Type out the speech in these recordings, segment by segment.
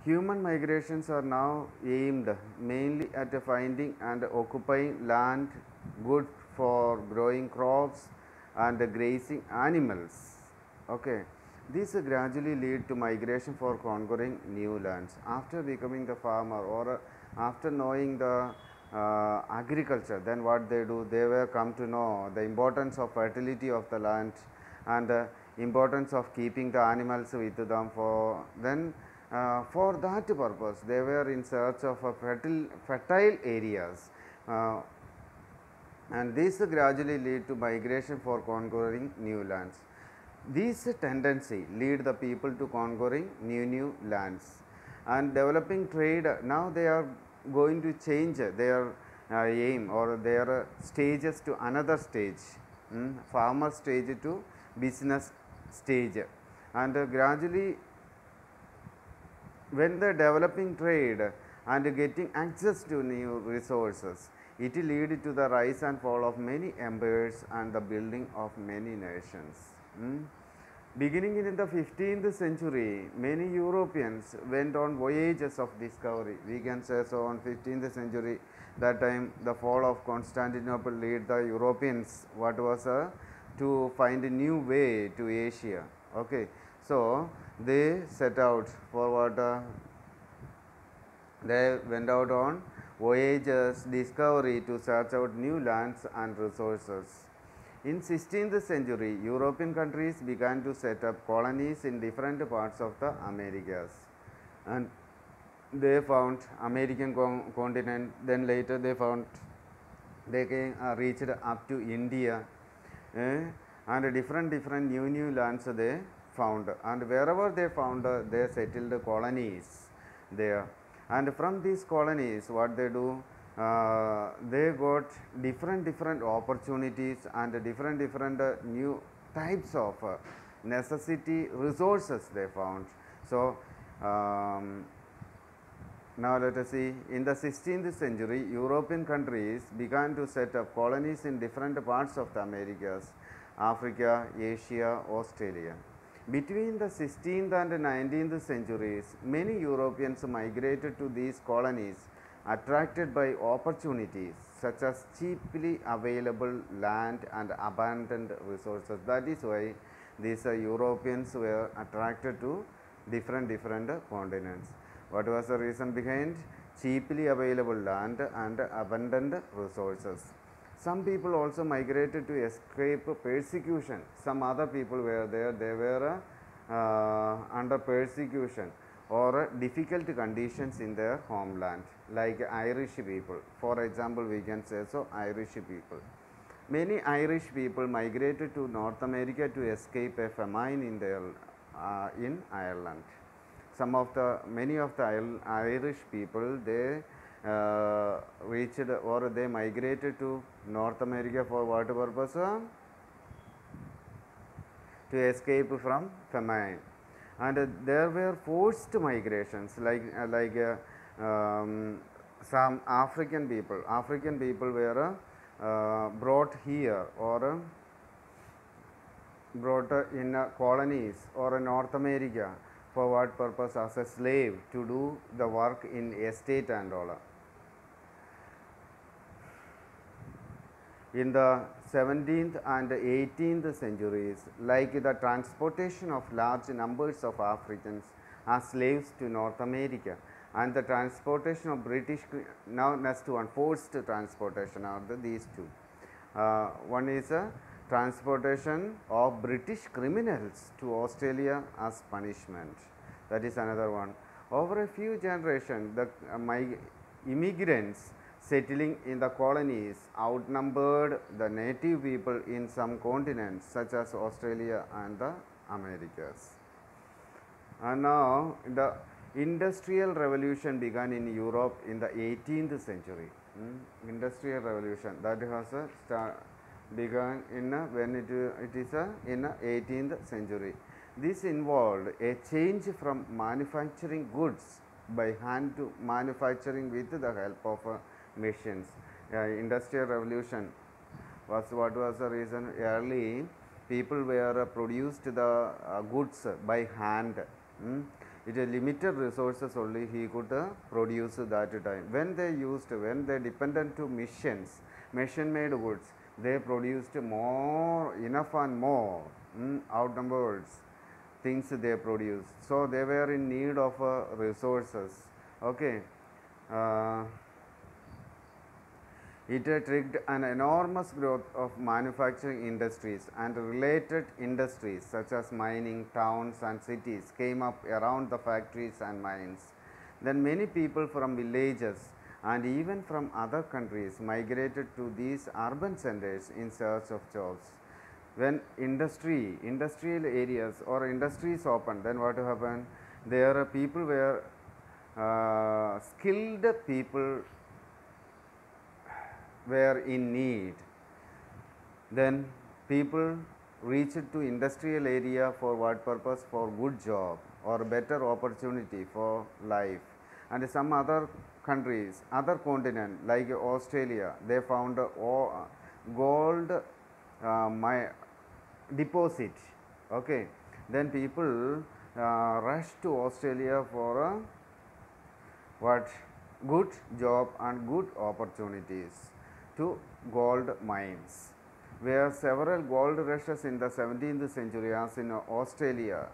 Human migrations are now aimed mainly at finding and occupying land good for growing crops and grazing animals. Okay, these gradually lead to migration for conquering new lands. After becoming the farmer or after knowing the agriculture, then what they do, they were come to know the importance of fertility of the land and the importance of keeping the animals with them. For that purpose they were in search of fertile areas, uh, and this gradually lead to migration for conquering new lands. This tendency lead the people to conquering new lands and developing trade. Now they are going to change their aim or their stages to another stage, farmer stage to business stage, and gradually when the developing trade and getting access to new resources, it lead to the rise and fall of many empires and the building of many nations. Beginning in the 15th century, many Europeans went on voyages of discovery. We can say so on 15th century, that time the fall of Constantinople led the Europeans what was to find a new way to Asia. Okay, so they set out for what they went out on voyages, discovery to search out new lands and resources. In 16th century, European countries began to set up colonies in different parts of the Americas, and they found American continent. Then later they reached up to India, and different new lands they found, and wherever they found they settled colonies there. And from these colonies what they do, they got different opportunities and different new types of necessity resources they found. So now let us see, in the 16th century, European countries began to set up colonies in different parts of the Americas, Africa, Asia, Australia. Between the 16th and 19th centuries, many Europeans migrated to these colonies attracted by opportunities such as cheaply available land and abundant resources. That is why these Europeans were attracted to different continents. What was the reason behind? Cheaply available land and abundant resources. Some people also migrated to escape persecution. Some other people were there, they were under persecution or difficult conditions in their homeland, like Irish people. For example, we can say so, Irish people. Many Irish people migrated to North America to escape a famine in Ireland. Many of the Irish people, they reached or they migrated to North America for what purpose? To escape from famine. And there were forced migrations like some African people were brought here or brought in colonies or North America for what purpose? As a slave to do the work in estate and all. In the 17th and 18th centuries, like the transportation of large numbers of Africans as slaves to North America and the transportation of British, now next one, forced transportation are these two. One is a transportation of British criminals to Australia as punishment. That is another one. Over a few generations, the immigrants settling in the colonies outnumbered the native people in some continents such as Australia and the Americas. And now the industrial revolution began in Europe in the 18th century. Industrial revolution that has begun in when it is in 18th century. This involved a change from manufacturing goods by hand to manufacturing with the help of machines. Industrial revolution was what was the reason? Early people were produced the goods by hand. It is limited resources only he could produce that time. When they dependent to machine made goods, they produced more, enough and more, outnumbered things they produced. So they were in need of resources. Okay. Uh, it triggered an enormous growth of manufacturing industries, and related industries such as mining, towns and cities came up around the factories and mines. Then many people from villages and even from other countries migrated to these urban centers in search of jobs. When industrial areas or industries opened, then what happened? There are people were skilled people were in need. Then people reached to industrial area for what purpose? For good job or better opportunity for life. And some other countries, other continent like Australia, they found gold deposit. Okay, then people rushed to Australia for a what? Good job and good opportunities to gold mines. Where several gold rushes in the 17th century, as in Australia,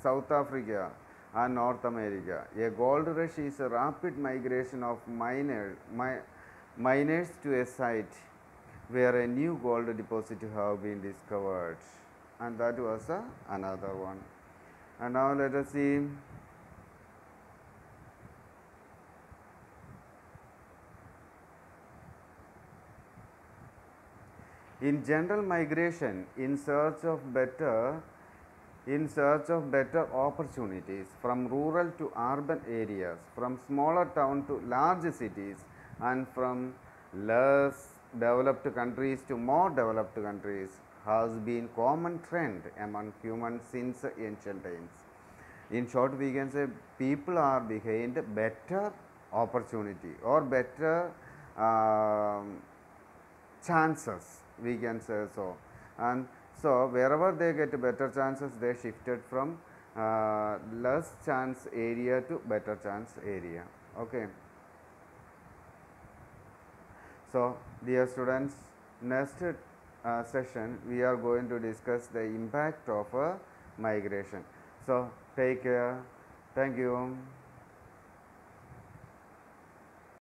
South Africa and North America. A gold rush is a rapid migration of miners to a site where a new gold deposit have been discovered, and that was another one. And now let us see. In general, migration in search of better opportunities from rural to urban areas, from smaller town to large cities, and from less developed countries to more developed countries has been common trend among humans since ancient times. In short, we can say people are behind better opportunity or better chances, we can say so. And so wherever they get better chances, they shifted from less chance area to better chance area. Okay. So dear students, next session we are going to discuss the impact of migration. So take care. Thank you.